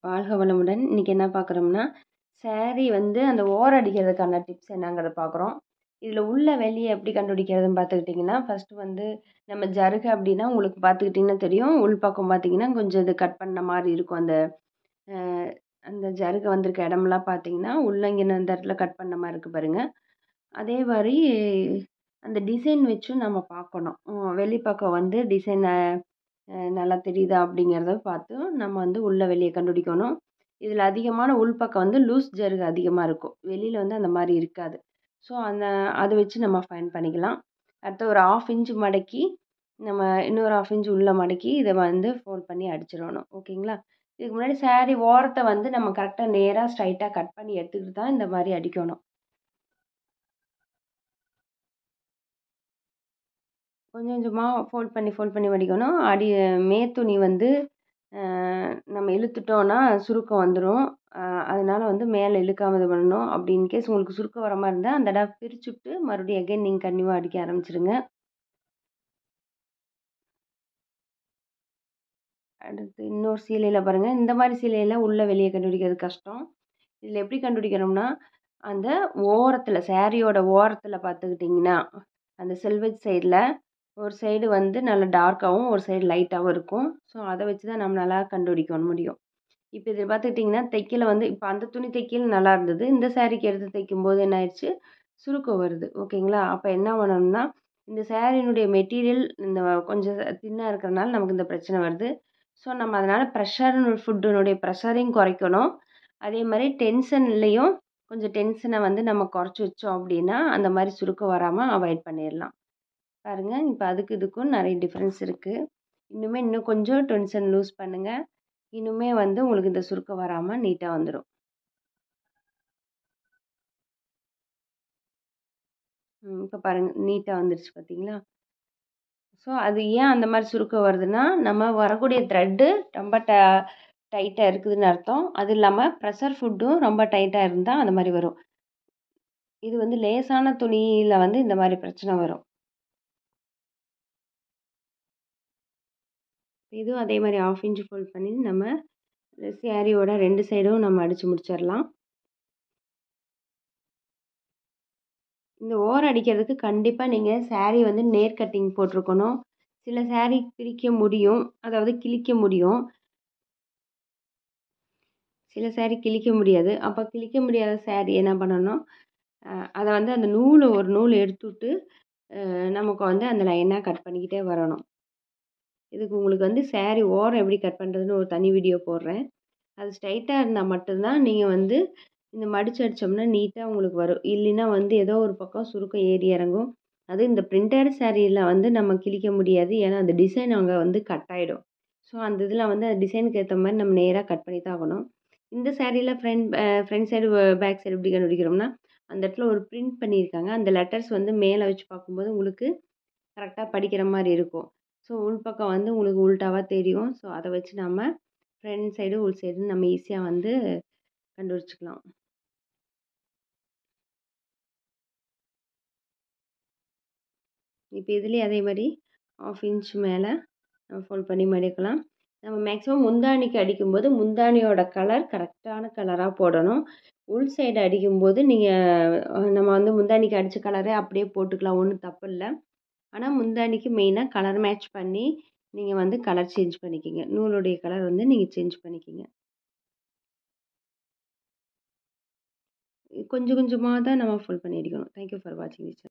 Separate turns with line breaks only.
வாழ்க வளமுடன். இன்னைக்கு என்ன பார்க்குறோம்னா, சாரி வந்து அந்த ஓரம் அடிக்கிறதுக்கான டிப்ஸ் என்னங்கிறத பார்க்குறோம். இதில உள்ள வெளிய எப்படி கண்டுபிடிக்கிறதுன்னு பார்த்துக்கிட்டிங்கன்னா, ஃபர்ஸ்ட்டு வந்து நம்ம ஜருகை அப்படின்னா உங்களுக்கு பார்த்துக்கிட்டிங்கன்னா தெரியும். உள் பக்கம் பார்த்தீங்கன்னா, கொஞ்சம் இது கட் பண்ண மாரி இருக்கும். அந்த அ அந்த ஜருகை வந்திருக்க இடமெல்லாம் பார்த்தீங்கன்னா, உள்ள இங்கன இந்த இடத்துல கட் பண்ண மாரி இருக்கு பாருங்க. அதே மாரி அந்த டிசைன் வச்சும் நம்ம பார்க்கணும். வெளி பக்கம் வந்து டிசைன் நல்லா தெரியுதா அப்படிங்கிறத பார்த்து நம்ம வந்து உள்ள வெளிய கண்டுபிடிக்கணும். இதில அதிகமான உள்பக்கம் வந்து லூஸ் ஜருகு அதிகமா இருக்கும். வெளியில வந்து அந்த மாரி இருக்காது. ஸோ அத வச்சு நம்ம ஃபைண்ட் பண்ணிக்கலாம். அடுத்து ஒரு 1/2 இன்ச் மடக்கி, நம்ம இன்னொரு 1/2 இன்ச் உள்ள மடக்கி இத வந்து ஃபோல்ட் பண்ணி அடிச்சிரணும். ஓகேங்களா? இதுக்கு முன்னாடி சாரி ஓரத்த வந்து நம்ம கரெக்ட்டா நேரா ஸ்ட்ரைட்டா கட் பண்ணி எடுத்துக்கிட்டு தான் இந்த மாரி அடிக்கணும். கொஞ்சம் கொஞ்சமா ஃபோல்ட் பண்ணி மடிக்கணும். மேத்துணி வந்து அ நம்ம இழுத்துட்டோம்னா சுருக்கம் வந்துரும். அ அதனால வந்து மேல இழுக்காம இது பண்ணணும். அப்படி இன்கேஸ் உங்களுக்கு சுருக்கம் வர மாரி இருந்தா, அந்த இடம் பிரிச்சுட்டு மறுபடியும் அகைன் நீங்க கன்டினியூவா அடிக்க ஆரம்பிச்சுருங்க. அடுத்து இன்னொரு சீலையில பாருங்க. இந்த மாரி சீலையில உள்ள வெளிய கண்டுபிடிக்கிறது கஷ்டம். இதில எப்படி கண்டுபிடிக்கணும்னா, அந்த ஓரத்தில சாரியோட ஓரத்தில பார்த்துக்கிட்டிங்கன்னா, அந்த செல்வெட் சைடுல ஒரு சைடு வந்து நல்ல டார்க்காவும், ஒரு சைடு லைட்டாவும் இருக்கும். ஸோ, அத வச்சு தான் நம்மளால கண்டுபிடிக்க முடியும். இப்ப இத பார்த்துக்கிட்டிங்கன்னா, தையல வந்து இப்ப அந்த துணி தையல் நல்லா இருந்தது. இந்த சாரீக்கு எடுத்து தைக்கும்போது என்ன ஆயிடுச்சு, சுருக்கம் வருது. ஓகேங்களா? அப்ப என்ன பண்ணணும்னா, இந்த சாரியினுடைய மெட்டீரியல் இந்த கொஞ்சம் தின்னா இருக்கிறனால நமக்கு இந்த பிரச்சனை வருது. ஸோ, நம்ம அதனால ஃபுட்டினுடைய ப்ரெஷரையும் குறைக்கணும். அதே மாரி டென்ஷன்லயும் கொஞ்சம் டென்ஷன வந்து நம்ம குறைச்சு வச்சோம் அப்டின்னா, அந்த மாரி சுருக்கம் வராம அவாய்ட் பண்ணிரலாம். பாருங்க, இப்ப அதுக்கு இதுக்கும் நெறைய டிஃபரன்ஸ் இருக்கு. இன்னும் கொஞ்சம் டென்ஷன் லூஸ் பண்ணுங்க. இன்னுமே வந்து உங்களுக்கு இந்த சுருக்கம் வராம நீட்டா வந்துரும். இப்ப பாருங்க நீட்டா வந்துருச்சு பார்த்தீங்களா? ஸோ அது ஏன் அந்த மாரி சுருக்கம் வருதுன்னா, நம்ம வரக்கூடிய த்ரெட்டு ரொம்ப டைட்டா இருக்குதுன்னு அர்த்தம். அது இல்லாம ப்ரெஷர் ஃபுட்டும் ரொம்ப டைட்டா இருந்தா அந்த மாரி வரும். இது வந்து லேசான துணியில வந்து இந்த மாரி பிரச்சனை வரும். இதுவும் அதே மாரி 1/2 இன்ச் ஃபோல்ட் பண்ணி நம்ம சாரியோட 2 சைடும் நம்ம அடிச்சு முடிச்சிரலாம். இந்த ஓரம் அடிக்கிறதுக்கு கண்டிப்பா நீங்க சாரி வந்து நேர் கட்டிங் போட்டிருக்கணும். சில சாரி பிரிக்க முடியும். அதாவது கிழிக்க முடியும். சில சாரி கிழிக்க முடியாது. அப்ப கிழிக்க முடியாத சாரி என்ன பண்ணணும், அத வந்து அந்த ஒரு நூல் எடுத்துட்டு, நமக்கு வந்து அந்த லைனா கட் பண்ணிக்கிட்டே வரணும். இதுக்கு உங்களுக்கு வந்து சாரி ஓரம் எப்படி கட் பண்ணுறதுன்னு ஒரு தனி வீடியோ போடுறேன். அது ஸ்ட்ரைட்டா இருந்தா மட்டும் தான் நீங்க வந்து இந்த மடிச்சு அடிச்சோம்னா நீட்டா உங்களுக்கு வரும். இல்லைன்னா வந்து ஏதோ ஒரு பக்கம் சுருக்கம் ஏறி இறங்கும். அதுவும் இந்த பிரிண்டட் சாரீல வந்து நம்ம கிழிக்க முடியாது. ஏன்னா, அந்த டிசைன் அங்க வந்து கட் ஆயிடும். ஸோ, அந்த இதில வந்து அந்த டிசைனுக்கு ஏத்த மாரி நம்ம நேரா கட் பண்ணி தான் ஆகணும். இந்த சாரீல ஃப்ரண்ட் சைடு, பேக் சைடு எப்படி கண்டுபிடிக்கிறோம்னா, அந்த இடத்துல ஒரு பிரிண்ட் பண்ணியிருக்காங்க. அந்த லெட்டர்ஸ் வந்து மேல வச்சு பார்க்கும்போது உங்களுக்கு கரெக்ட்டா படிக்கிற மாரி இருக்கும். ஸோ, உள்பக்கம் வந்து உங்களுக்கு உல்டாவா தெரியும். ஸோ, அத வச்சு நம்ம ஃப்ரண்ட் சைடு, உள் சைடுன்னு நம்ம ஈஸியா வந்து கண்டுபிடிச்சுக்கலாம். இப்ப இதுலயே அதே மாரி 1/2 இன்ச் மேல நம்ம ஃபோல்ட் பண்ணி மடிக்கலாம். நம்ம மேக்ஸிமம் முந்தாணிக்கு அடிக்கும்போது, முந்தாணியோட கலர் கரெக்ட்டான கலரா போடணும். உள் சைடு அடிக்கும்போது நீங்க நம்ம வந்து முந்தாணிக்கு அடிச்ச கலரே அப்படியே போட்டுக்கலாம். ஒண்ணும் தப்பு இல்ல. ஆனா முந்தாணிக்கு மெயினா கலர் மேட்ச் பண்ணி, நீங்க வந்து கலர் சேஞ்ச் பண்ணிக்கங்க. நூலுடைய கலர் வந்து நீங்க சேஞ்ச் பண்ணிக்கங்க. கொஞ்சம் கொஞ்சமா தான் நம்ம ஃபோல்ட் பண்ணி அடிக்கணும். தேங்க் யூ ஃபார் வாட்சிங் திஸ்.